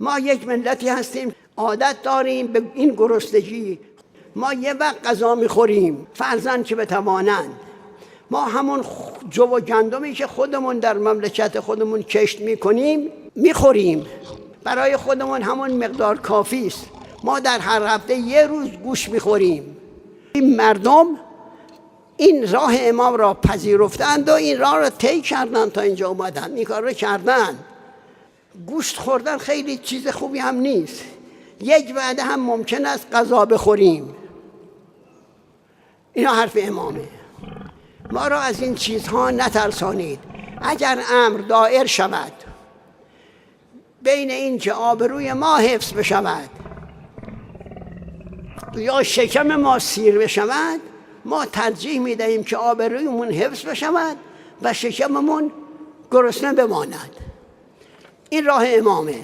ما یک ملتی هستیم عادت داریم به این گرسنگی. ما یه وقت غذا میخوریم فرضاً که بتوانند. ما همون جو و گندمی که خودمون در مملکت خودمون کشت میکنیم میخوریم، برای خودمون همون مقدار کافی است. ما در هر هفته یه روز گوشت میخوریم. این مردم این راه امام را پذیرفتند و این راه را طی کردند تا اینجا اومدن، این کار را کردن. گوشت خوردن خیلی چیز خوبی هم نیست. یک وعده هم ممکن است غذا بخوریم. اینا حرف امامه. ما را از این چیزها نترسانید. اگر امر دایر شود بین این که آبروی ما حفظ بشود یا شکم ما سیر بشود، ما ترجیح میدهیم که آبرویمون حفظ بشود و شکممون گرسنه بماند. این راه امامه.